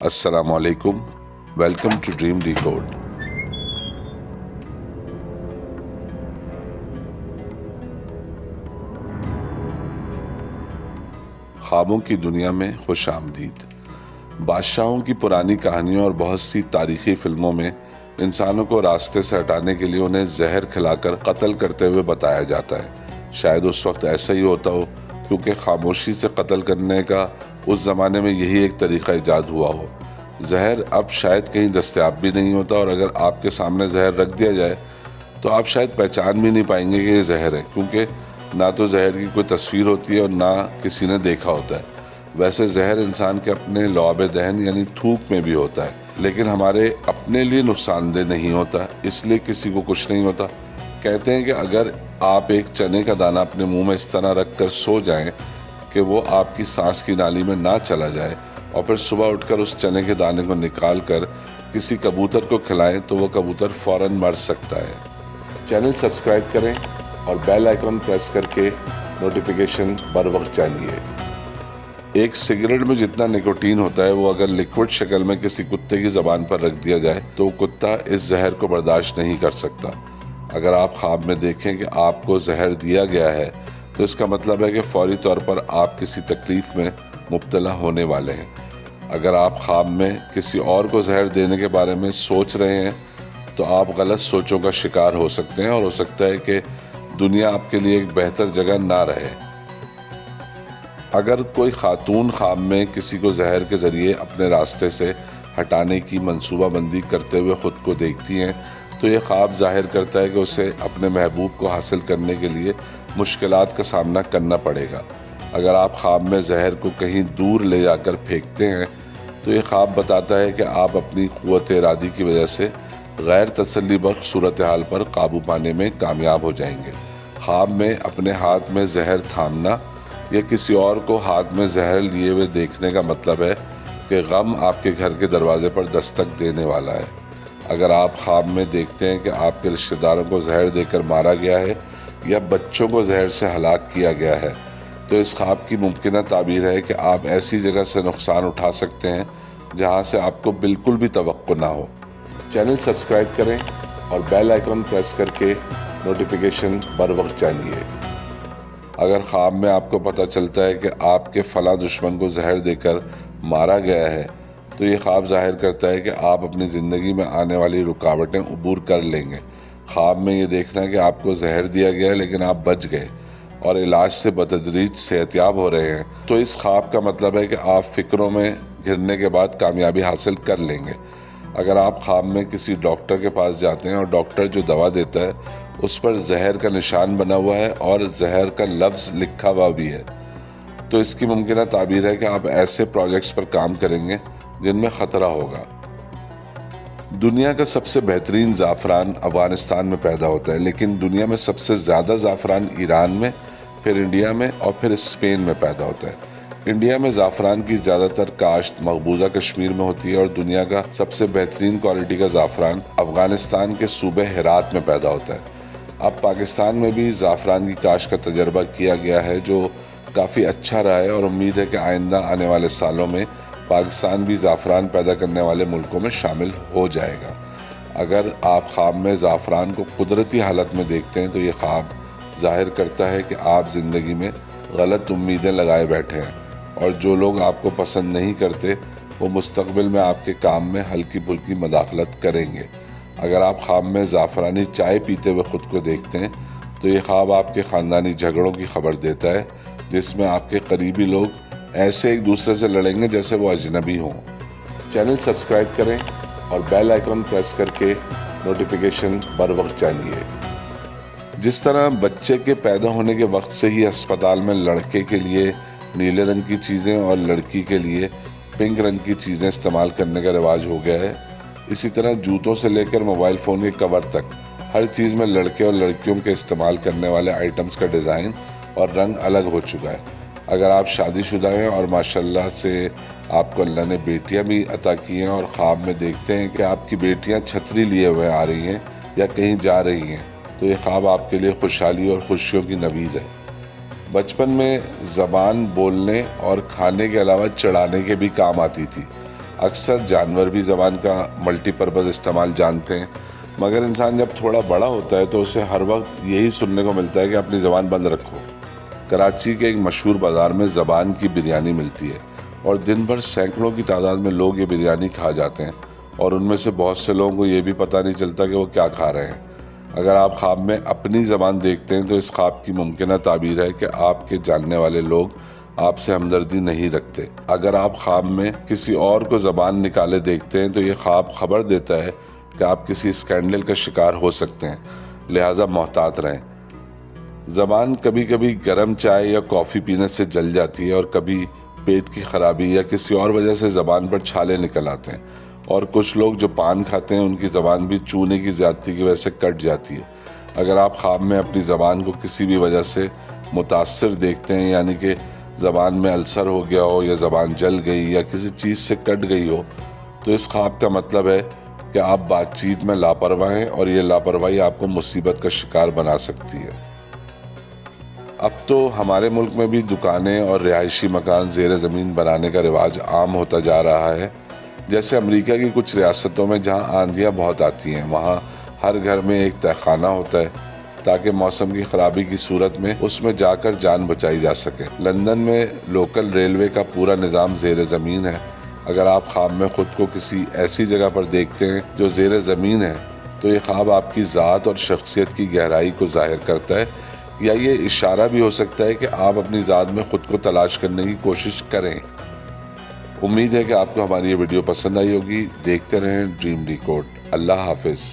Assalamu alaikum. Welcome to Dream Decode. ख्वाबों की दुनिया में खुश आमदीद। बादशाहों की पुरानी कहानियों और बहुत सी तारीखी फिल्मों में इंसानों को रास्ते से हटाने के लिए उन्हें जहर खिलाकर कत्ल करते हुए बताया जाता है। शायद उस वक्त ऐसा ही होता हो क्योंकि खामोशी से कत्ल करने का उस ज़माने में यही एक तरीका ईजाद हुआ हो। जहर अब शायद कहीं दस्तयाब भी नहीं होता और अगर आपके सामने जहर रख दिया जाए तो आप शायद पहचान भी नहीं पाएंगे कि ये जहर है, क्योंकि ना तो जहर की कोई तस्वीर होती है और ना किसी ने देखा होता है। वैसे जहर इंसान के अपने लौबे दहन यानी थूक में भी होता है, लेकिन हमारे अपने लिए नुकसानदेह नहीं होता, इसलिए किसी को कुछ नहीं होता। कहते हैं कि अगर आप एक चने का दाना अपने मुंह में इस तरह रख कर सो जाएं कि वो आपकी सांस की नाली में ना चला जाए और फिर सुबह उठकर उस चने के दाने को निकाल कर किसी कबूतर को खिलाएं तो वो कबूतर फौरन मर सकता है। चैनल सब्सक्राइब करें और बेल आइकन प्रेस करके नोटिफिकेशन बर वक्त जानिए। एक सिगरेट में जितना निकोटीन होता है वो अगर लिक्विड शक्ल में किसी कुत्ते की ज़बान पर रख दिया जाए तो वो कुत्ता इस जहर को बर्दाश्त नहीं कर सकता। अगर आप ख्वाब में देखें कि आपको जहर दिया गया है तो इसका मतलब है कि फौरी तौर पर आप किसी तकलीफ में मुब्तला होने वाले हैं। अगर आप ख्वाब में किसी और को जहर देने के बारे में सोच रहे हैं तो आप गलत सोचों का शिकार हो सकते हैं और हो सकता है कि दुनिया आपके लिए एक बेहतर जगह ना रहे। अगर कोई खातून ख्वाब में किसी को जहर के ज़रिए अपने रास्ते से हटाने की मंसूबाबंदी करते हुए ख़ुद को देखती हैं तो ये ख्वाब जाहिर करता है कि उसे अपने महबूब को हासिल करने के लिए मुश्किलात का सामना करना पड़ेगा। अगर आप ख्वाब में जहर को कहीं दूर ले जाकर फेंकते हैं तो ये ख्वाब बताता है कि आप अपनी क़ुव्वत इरादी की वजह से गैर तसल्ली बख्श सूरत हाल पर काबू पाने में कामयाब हो जाएंगे। ख्वाब में अपने हाथ में जहर थामना या किसी और को हाथ में जहर लिए हुए देखने का मतलब है कि गम आपके घर के दरवाजे पर दस्तक देने वाला है। अगर आप ख्वाब में देखते हैं कि आपके रिश्तेदारों को जहर देकर मारा गया है या बच्चों को जहर से हलाक किया गया है तो इस ख्वाब की मुमकिन ताबीर है कि आप ऐसी जगह से नुकसान उठा सकते हैं जहां से आपको बिल्कुल भी तवक्को ना हो। चैनल सब्सक्राइब करें और बेल आइकन प्रेस करके नोटिफिकेशन बर वक्त जानिए। अगर ख्वाब में आपको पता चलता है कि आपके फला दुश्मन को जहर देकर मारा गया है तो ये ख्वाब जाहिर करता है कि आप अपनी ज़िंदगी में आने वाली रुकावटें अबूर कर लेंगे। ख्वाब में ये देखना कि आपको जहर दिया गया है लेकिन आप बच गए और इलाज से बतदरीज सेहतयाब हो रहे हैं तो इस ख्वाब का मतलब है कि आप फिक्रों में घिरने के बाद कामयाबी हासिल कर लेंगे। अगर आप ख्वाब में किसी डॉक्टर के पास जाते हैं और डॉक्टर जो दवा देता है उस पर जहर का निशान बना हुआ है और जहर का लफ्ज़ लिखा हुआ भी है तो इसकी मुमकिन ताबीर है कि आप ऐसे प्रोजेक्ट्स पर काम करेंगे जिनमें ख़तरा होगा। दुनिया का सबसे बेहतरीन ज़ाफ़रान अफ़गानिस्तान में पैदा होता है, लेकिन दुनिया में सबसे ज़्यादा ज़ाफ़रान ईरान में, फिर इंडिया में और फिर स्पेन में पैदा होता है। इंडिया में ज़ाफ़रान की ज़्यादातर काश्त मकबूजा कश्मीर में होती है और दुनिया का सबसे बेहतरीन क्वालिटी का ज़ाफ़रान अफ़गानिस्तान के सूबे हेरात में पैदा होता है। अब पाकिस्तान में भी ज़ाफ़रान की काश्त का तजर्बा किया गया है जो काफ़ी अच्छा रहा है और उम्मीद है कि आइंदा आने वाले सालों में पाकिस्तान भी ज़ाफ़रान पैदा करने वाले मुल्कों में शामिल हो जाएगा। अगर आप ख्वाब में ज़ाफ़रान को कुदरती हालत में देखते हैं तो ये ख्वाब जाहिर करता है कि आप ज़िंदगी में गलत उम्मीदें लगाए बैठे हैं और जो लोग आपको पसंद नहीं करते वो मुस्तक़बिल में आपके काम में हल्की फुल्की मदाखलत करेंगे। अगर आप ख्वाब में ज़ाफ़रानी चाय पीते हुए ख़ुद को देखते हैं तो ये ख्वाब आपके ख़ानदानी झगड़ों की खबर देता है जिसमें आपके करीबी लोग ऐसे एक दूसरे से लड़ेंगे जैसे वो अजनबी हों। चैनल सब्सक्राइब करें और बेल आइकन प्रेस करके नोटिफिकेशन बर वक्त जानिए। जिस तरह बच्चे के पैदा होने के वक्त से ही अस्पताल में लड़के के लिए नीले रंग की चीज़ें और लड़की के लिए पिंक रंग की चीज़ें इस्तेमाल करने का रिवाज हो गया है, इसी तरह जूतों से लेकर मोबाइल फ़ोन के कवर तक हर चीज़ में लड़के और लड़कियों के इस्तेमाल करने वाले आइटम्स का डिज़ाइन और रंग अलग हो चुका है। अगर आप शादीशुदा हैं और माशाल्लाह से आपको अल्लाह ने बेटियां भी अता की हैं और ख्वाब में देखते हैं कि आपकी बेटियां छतरी लिए हुए आ रही हैं या कहीं जा रही हैं तो ये ख्वाब आपके लिए खुशहाली और खुशियों की नवीद है। बचपन में ज़बान बोलने और खाने के अलावा चढ़ाने के भी काम आती थी। اکثر جانور بھی زبان کا ملٹی پرپز استعمال جانتے ہیں، مگر انسان جب تھوڑا بڑا ہوتا ہے تو اسے ہر وقت یہی سننے کو ملتا ہے کہ اپنی زبان بند رکھو۔ کراچی کے ایک مشہور بازار میں زبان کی بریانی ملتی ہے اور دن بھر سینکڑوں کی تعداد میں لوگ یہ بریانی کھا جاتے ہیں، اور ان میں سے بہت سے لوگوں کو یہ بھی پتہ نہیں چلتا کہ وہ کیا کھا رہے ہیں۔ اگر آپ خواب میں اپنی زبان دیکھتے ہیں تو اس خواب کی ممکنہ تعبیر ہے کہ آپ کے جاننے والے لوگ آپ سے ہمدردی نہیں رکھتے۔ اگر آپ خواب میں کسی اور کو زبان نکالے دیکھتے ہیں تو یہ خواب خبر دیتا ہے کہ آپ کسی اسکینڈل کا شکار ہو سکتے ہیں، لہٰذا محتاط رہیں۔ زبان کبھی کبھی گرم چائے یا کافی پینے سے جل جاتی ہے، اور کبھی پیٹ کی خرابی یا کسی اور وجہ سے زبان پر چھالے نکل آتے ہیں، اور کچھ لوگ جو پان کھاتے ہیں ان کی زبان بھی چونے کی زیادتی کی وجہ سے کٹ جاتی ہے۔ اگر آپ خواب میں اپنی زبان کو کسی بھی وجہ سے متاثر دیکھتے ہیں، یعنی کہ زبان میں السر ہو گیا ہو یا زبان جل گئی یا کسی چیز سے کٹ گئی ہو، تو اس خواب کا مطلب ہے کہ آپ بات چیت میں لاپرواہ ہیں، اور یہ لاپرواہی آپ کو مصیبت کا شکار بنا سکتی ہے۔ اب تو ہمارے ملک میں بھی دکانیں اور رہائشی مکان زیر زمین بنانے کا رواج عام ہوتا جا رہا ہے۔ جیسے امریکہ کی کچھ ریاستوں میں جہاں آندھیاں بہت آتی ہیں، وہاں ہر گھر میں ایک تہہ خانہ ہوتا ہے تاکہ موسم کی خرابی کی صورت میں اس میں جا کر جان بچائی جا سکے۔ لندن میں لوکل ریلوے کا پورا نظام زیر زمین ہے۔ اگر آپ خواب میں خود کو کسی ایسی جگہ پر دیکھتے ہیں جو زیر زمین ہے تو یہ خواب آپ کی ذات اور شخصیت کی گہرائی کو ظاہر کرتا ہے، یا یہ اشارہ بھی ہو سکتا ہے کہ آپ اپنی ذات میں خود کو تلاش کرنے کی کوشش کریں۔ امید ہے کہ آپ کو ہماری یہ ویڈیو پسند آئی ہوگی۔ دیکھتے رہیں ڈریم ڈیکوڈ۔ اللہ حافظ۔